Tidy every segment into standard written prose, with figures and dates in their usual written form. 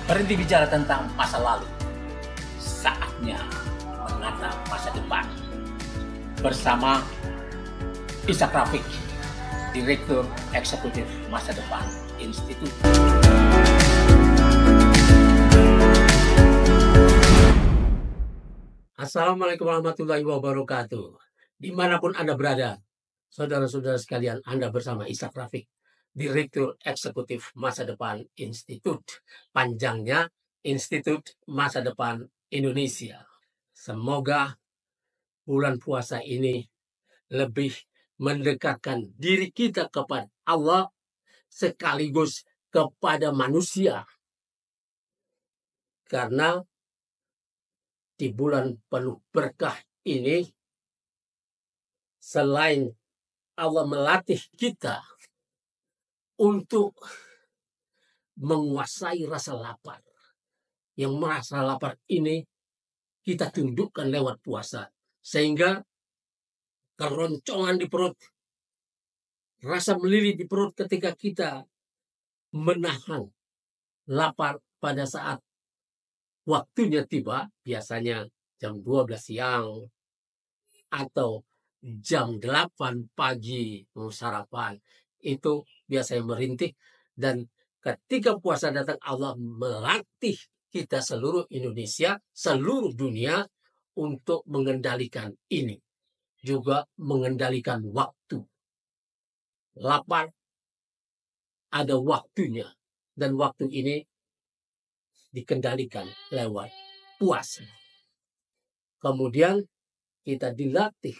Berhenti bicara tentang masa lalu. Saatnya menatap masa depan. Bersama Ishak Rafiq, Direktur Eksekutif Masa Depan Institut. Assalamualaikum warahmatullahi wabarakatuh. Dimanapun Anda berada, saudara-saudara sekalian, Anda bersama Ishak Rafiq, Direktur Eksekutif Masa Depan Institut. Panjangnya Institut Masa Depan Indonesia. Semoga bulan puasa ini lebih mendekatkan diri kita kepada Allah sekaligus kepada manusia. Karena di bulan penuh berkah ini, selain Allah melatih kita untuk menguasai rasa lapar, yang merasa lapar ini kita tundukkan lewat puasa, sehingga keroncongan di perut, rasa melilit di perut ketika kita menahan lapar pada saat waktunya tiba, biasanya jam 12 siang atau jam 8 pagi mau sarapan, itu biasanya merintih. Dan ketika puasa datang, Allah melatih kita seluruh Indonesia, seluruh dunia untuk mengendalikan ini. Juga mengendalikan waktu. Lapar ada waktunya, dan waktu ini dikendalikan lewat puasa. Kemudian kita dilatih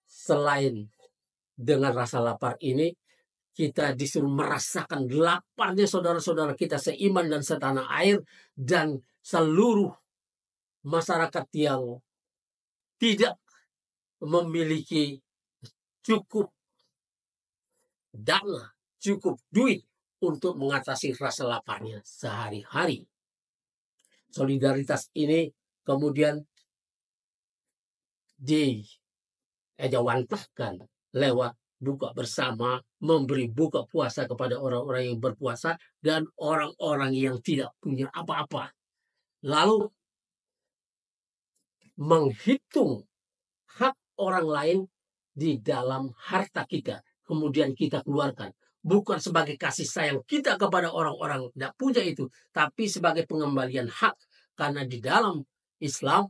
selain dengan rasa lapar ini, kita disuruh merasakan laparnya saudara-saudara kita seiman dan setanah air, dan seluruh masyarakat yang tidak memiliki cukup dana, cukup duit untuk mengatasi rasa laparnya sehari-hari. Solidaritas ini kemudian diejawantahkan lewat buka bersama, memberi buka puasa kepada orang-orang yang berpuasa dan orang-orang yang tidak punya apa-apa. Lalu menghitung hak orang lain di dalam harta kita, kemudian kita keluarkan. Bukan sebagai kasih sayang kita kepada orang-orang tidak punya itu, tapi sebagai pengembalian hak. Karena di dalam Islam,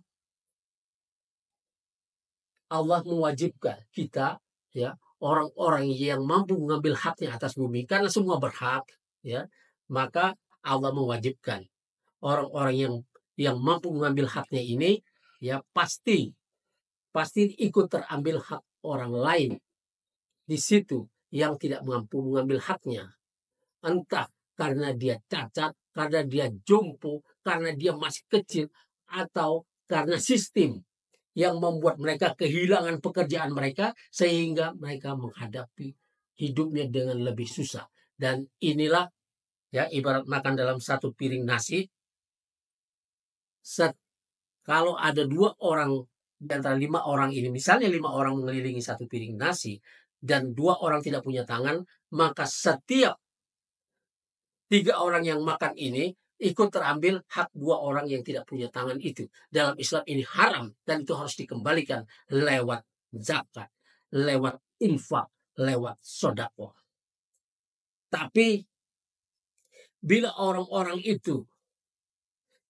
Allah mewajibkan kita, ya, orang-orang yang mampu mengambil haknya atas bumi, karena semua berhak, ya, maka Allah mewajibkan orang-orang yang mampu mengambil haknya ini, ya, pasti ikut terambil hak orang lain di situ yang tidak mampu mengambil haknya, entah karena dia cacat, karena dia jompo, karena dia masih kecil, atau karena sistem yang membuat mereka kehilangan pekerjaan mereka sehingga mereka menghadapi hidupnya dengan lebih susah. Dan inilah, ya, ibarat makan dalam satu piring nasi. Kalau ada 2 orang di antara 5 orang ini, misalnya 5 orang mengelilingi satu piring nasi dan 2 orang tidak punya tangan, maka setiap 3 orang yang makan ini ikut terambil hak 2 orang yang tidak punya tangan itu. Dalam Islam ini haram, dan itu harus dikembalikan lewat zakat, lewat infak, lewat sedekah. Tapi bila orang-orang itu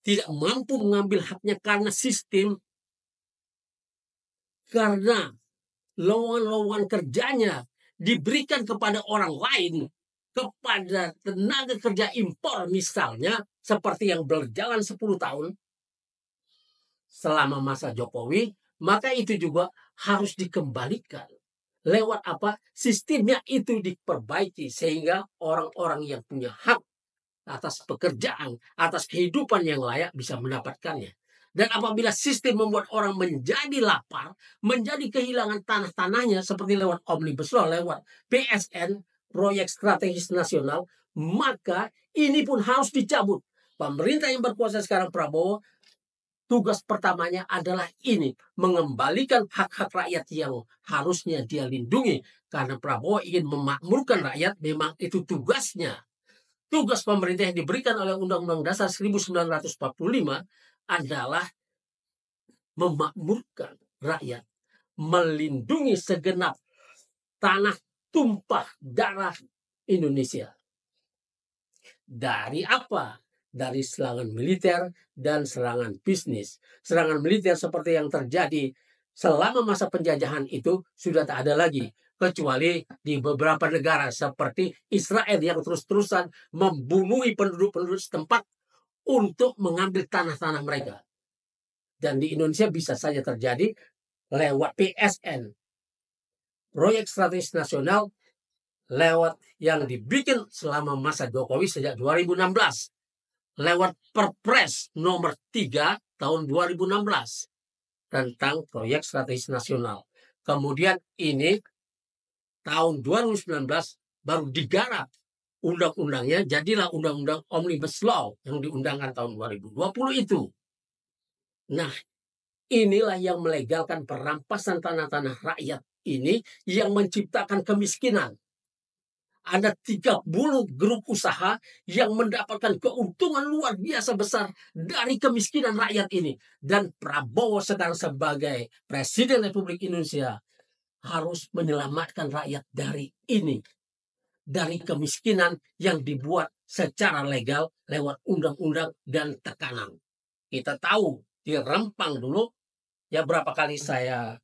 tidak mampu mengambil haknya karena sistem, karena lowongan-lowongan kerjanya diberikan kepada orang lain, kepada tenaga kerja impor misalnya, seperti yang berjalan 10 tahun selama masa Jokowi, maka itu juga harus dikembalikan. Lewat apa? Sistemnya itu diperbaiki sehingga orang-orang yang punya hak atas pekerjaan, atas kehidupan yang layak bisa mendapatkannya. Dan apabila sistem membuat orang menjadi lapar, menjadi kehilangan tanah-tanahnya seperti lewat Omnibus Law, lewat PSN, proyek strategis nasional, maka ini pun harus dicabut. Pemerintah yang berkuasa sekarang, Prabowo, tugas pertamanya adalah ini, mengembalikan hak-hak rakyat yang harusnya dia lindungi. Karena Prabowo ingin memakmurkan rakyat, memang itu tugasnya. tugas pemerintah yang diberikan oleh Undang-Undang Dasar 1945 adalah memakmurkan rakyat, melindungi segenap tanah tumpah darah Indonesia. Dari apa? Dari serangan militer dan serangan bisnis. Serangan militer seperti yang terjadi selama masa penjajahan itu sudah tak ada lagi. Kecuali di beberapa negara seperti Israel yang terus-terusan membunuh penduduk-penduduk setempat untuk mengambil tanah-tanah mereka. Dan di Indonesia bisa saja terjadi lewat PSN, Proyek Strategis Nasional, lewat yang dibikin selama masa Jokowi sejak 2016. Lewat Perpres nomor 3 tahun 2016 tentang Proyek Strategis Nasional. Kemudian ini tahun 2019 baru digarap undang-undangnya, jadilah Undang-Undang Omnibus Law yang diundangkan tahun 2020 itu. Nah, inilah yang melegalkan perampasan tanah-tanah rakyat ini yang menciptakan kemiskinan. Ada 30 grup usaha yang mendapatkan keuntungan luar biasa besar dari kemiskinan rakyat ini. Dan Prabowo sekarang sebagai Presiden Republik Indonesia harus menyelamatkan rakyat dari ini. Dari kemiskinan yang dibuat secara legal lewat undang-undang dan tekanan. Kita tahu di Rempang dulu, ya berapa kali saya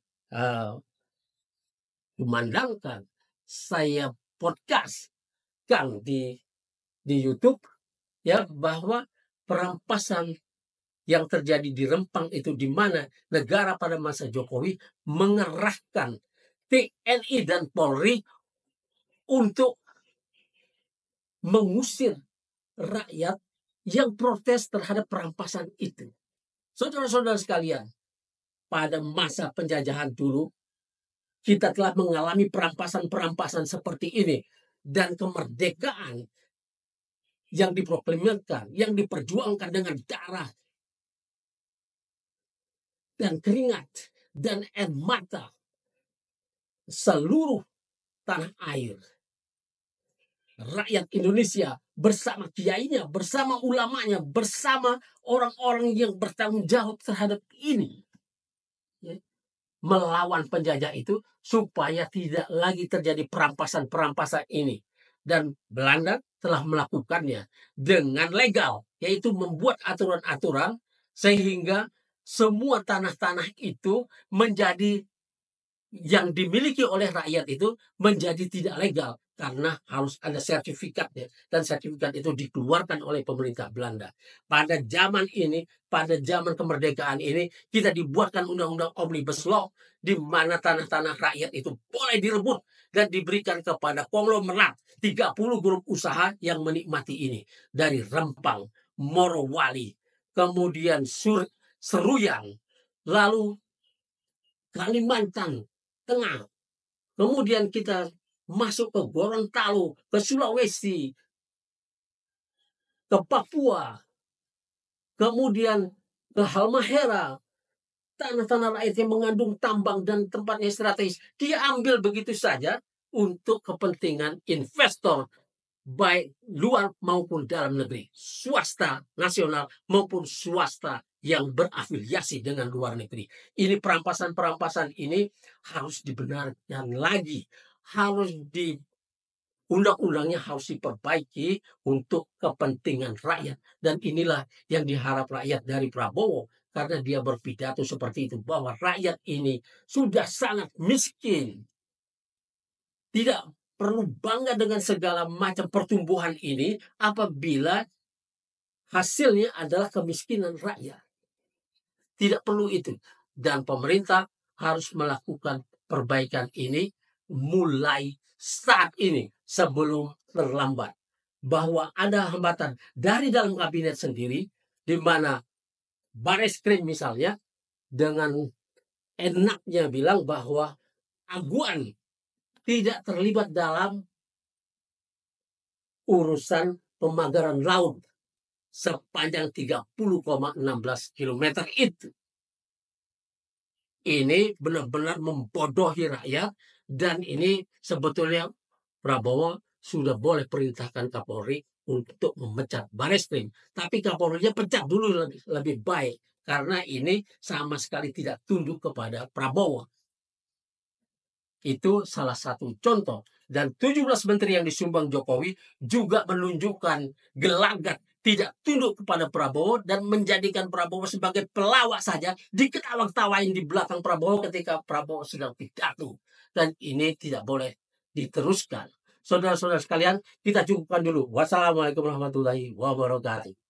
memandangkan, saya podcast kan di YouTube, ya, bahwa perampasan yang terjadi di Rempang itu, di mana negara pada masa Jokowi mengerahkan TNI dan Polri untuk mengusir rakyat yang protes terhadap perampasan itu. Saudara-saudara sekalian, pada masa penjajahan dulu kita telah mengalami perampasan-perampasan seperti ini. Dan kemerdekaan yang diproklamirkan, yang diperjuangkan dengan darah dan keringat dan air mata seluruh tanah air. Rakyat Indonesia bersama kiainya, bersama ulamanya, bersama orang-orang yang bertanggung jawab terhadap ini, ya, melawan penjajah itu supaya tidak lagi terjadi perampasan-perampasan ini. Dan Belanda telah melakukannya dengan legal, yaitu membuat aturan-aturan sehingga semua tanah-tanah itu menjadi yang dimiliki oleh rakyat itu menjadi tidak legal karena harus ada sertifikatnya, dan sertifikat itu dikeluarkan oleh pemerintah Belanda. Pada zaman ini, pada zaman kemerdekaan ini, kita dibuatkan undang-undang Omnibus Law di mana tanah-tanah rakyat itu boleh direbut dan diberikan kepada konglomerat 30 grup usaha yang menikmati ini. Dari Rempang, Morowali, kemudian Seruyan, lalu Kalimantan Tengah, kemudian kita masuk ke Gorontalo, ke Sulawesi, ke Papua, kemudian ke Halmahera, tanah-tanah rakyat yang mengandung tambang dan tempatnya strategis, dia ambil begitu saja untuk kepentingan investor, baik luar maupun dalam negeri, swasta nasional maupun swasta yang berafiliasi dengan luar negeri. Ini perampasan-perampasan ini harus dibenarkan lagi, harus di undang-undangnya harus diperbaiki untuk kepentingan rakyat. Dan inilah yang diharap rakyat dari Prabowo, karena dia berpidato seperti itu, bahwa rakyat ini sudah sangat miskin, tidak perlu bangga dengan segala macam pertumbuhan ini apabila hasilnya adalah kemiskinan rakyat. Tidak perlu itu. Dan pemerintah harus melakukan perbaikan ini mulai saat ini sebelum terlambat. Bahwa ada hambatan dari dalam kabinet sendiri, di mana Bareskrim misalnya dengan enaknya bilang bahwa Aguan tidak terlibat dalam urusan pemagaran laut sepanjang 30,16 km itu. Ini benar-benar membodohi rakyat, dan ini sebetulnya Prabowo sudah boleh perintahkan Kapolri untuk memecat Bareskrim. Tapi Kapolrinya pecat dulu lebih baik. Karena ini sama sekali tidak tunduk kepada Prabowo. Itu salah satu contoh. Dan 17 menteri yang disumbang Jokowi juga menunjukkan gelagat tidak tunduk kepada Prabowo dan menjadikan Prabowo sebagai pelawak saja, diketawa-tawain di belakang Prabowo ketika Prabowo sedang pidato. Dan ini tidak boleh diteruskan. Saudara-saudara sekalian, kita cukupkan dulu. Wassalamualaikum warahmatullahi wabarakatuh.